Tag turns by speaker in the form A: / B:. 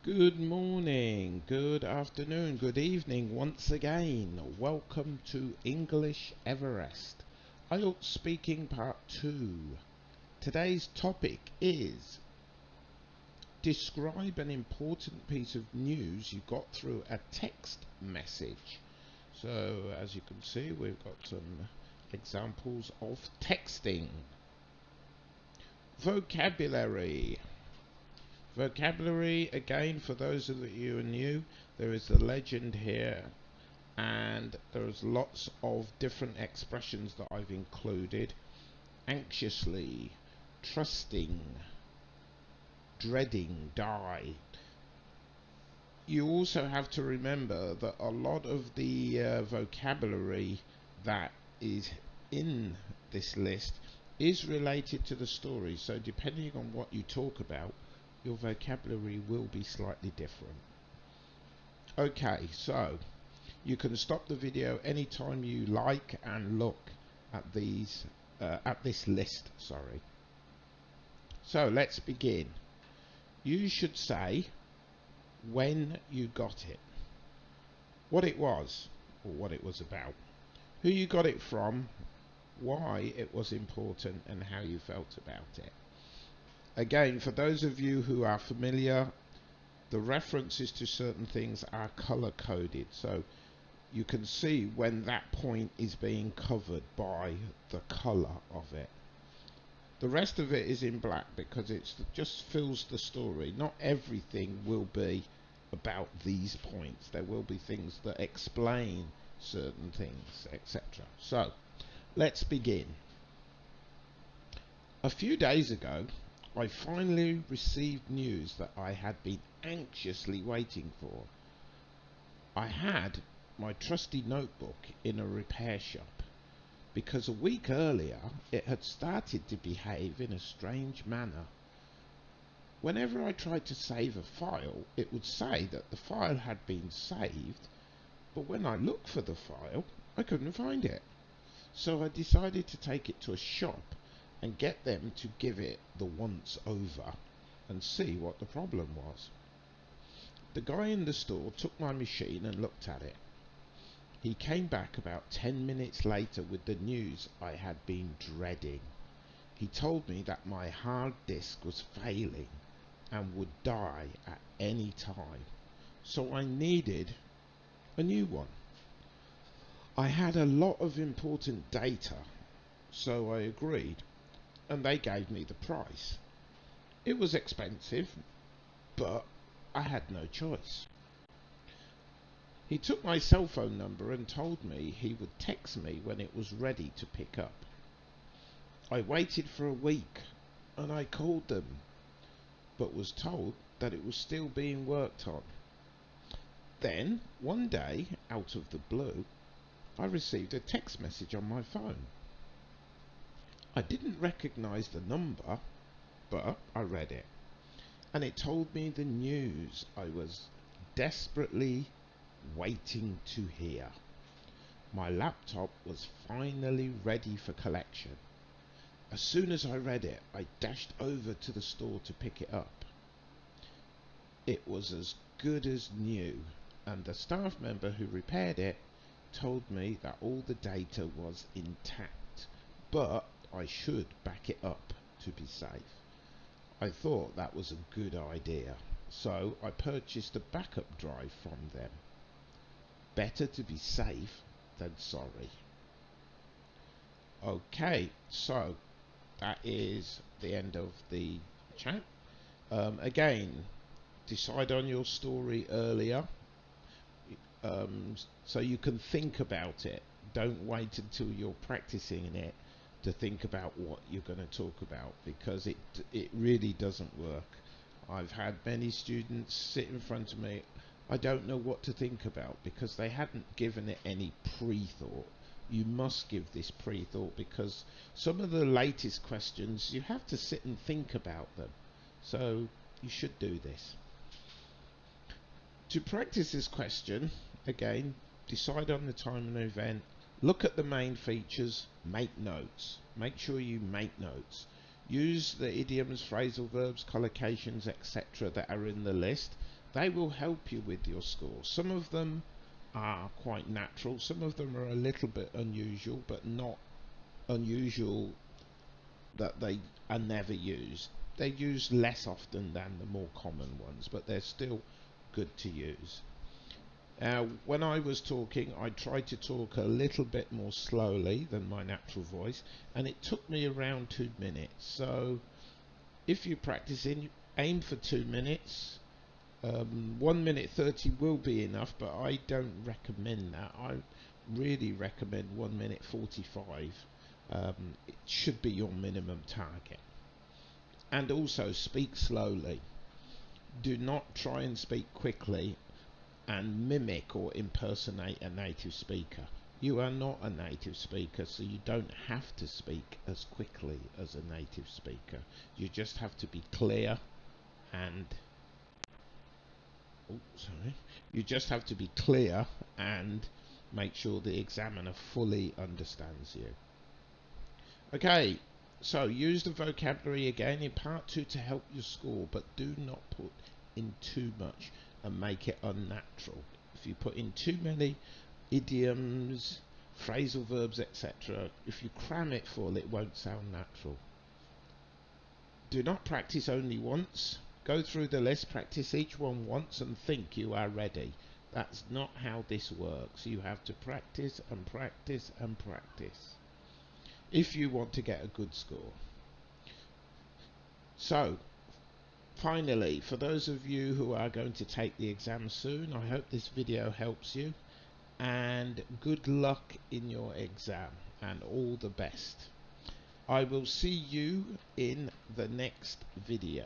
A: Good morning, good afternoon, good evening once again. Welcome to English Everest, IELTS Speaking Part 2. Today's topic is describe an important piece of news you got through a text message. So as you can see, we've got some examples of texting. Vocabulary. Vocabulary, again, for those of you who are new, there is a legend here and there's lots of different expressions that I've included. Anxiously, trusting, dreading, die. You also have to remember that a lot of the vocabulary that is in this list is related to the story, so depending on what you talk about, your vocabulary will be slightly different. Okay, so you can stop the video anytime you like and look at this list. So let's begin. You should say when you got it, what it was or what it was about, who you got it from, why it was important, and how you felt about it. Again, for those of you who are familiar, the references to certain things are color coded, so you can see when that point is being covered by the color of it. The rest of it is in black because it just fills the story. Not everything will be about these points. There will be things that explain certain things, etc. So let's begin. A few days ago, I finally received news that I had been anxiously waiting for. I had my trusty notebook in a repair shop because a week earlier it had started to behave in a strange manner. Whenever I tried to save a file, it would say that the file had been saved, but when I looked for the file, I couldn't find it. So I decided to take it to a shop and get them to give it the once over and see what the problem was. The guy in the store took my machine and looked at it. He came back about 10 minutes later with the news I had been dreading. He told me that my hard disk was failing and would die at any time, so I needed a new one. I had a lot of important data, so I agreed, and they gave me the price. It was expensive, but I had no choice. He took my cell phone number and told me he would text me when it was ready to pick up. I waited for a week and I called them, but was told that it was still being worked on. Then, one day, out of the blue, I received a text message on my phone. I didn't recognize the number, but I read it, and it told me the news I was desperately waiting to hear. My laptop was finally ready for collection. As soon as I read it, I dashed over to the store to pick it up. It was as good as new, and the staff member who repaired it told me that all the data was intact, but I should back it up to be safe. I thought that was a good idea, so I purchased a backup drive from them. Better to be safe than sorry. Okay, so that is the end of the chat. Again, decide on your story earlier, so you can think about it. Don't wait until you're practicing it to think about what you're going to talk about, because it really doesn't work. I've had many students sit in front of me. I don't know what to think about because they hadn't given it any pre-thought. You must give this pre-thought because some of the latest questions you have to sit and think about them. So you should do this. To practice this question, again, decide on the time and event, look at the main features, make notes. Make sure you make notes. Use the idioms, phrasal verbs, collocations, etc. that are in the list. They will help you with your score. Some of them are quite natural, some of them are a little bit unusual, but not unusual that they are never used. They're used less often than the more common ones, but they're still good to use. When I was talking, I tried to talk a little bit more slowly than my natural voice, and it took me around 2 minutes. So if you're practicing, aim for 2 minutes. 1 minute 30 will be enough, but I don't recommend that. I really recommend 1 minute 45. It should be your minimum target. And also speak slowly. Do not try and speak quickly and mimic or impersonate a native speaker. You are not a native speaker, so you don't have to speak as quickly as a native speaker. You just have to be clear and you just have to be clear and make sure the examiner fully understands you. Okay, so use the vocabulary again in part 2 to help your score, but do not put in too much and make it unnatural. If you put in too many idioms, phrasal verbs, etc., if you cram it full, it won't sound natural. Do not practice only once. Go through the list, practice each one once and think you are ready. That's not how this works. You have to practice and practice and practice if you want to get a good score. So, finally, for those of you who are going to take the exam soon, I hope this video helps you, and good luck in your exam and all the best. I will see you in the next video.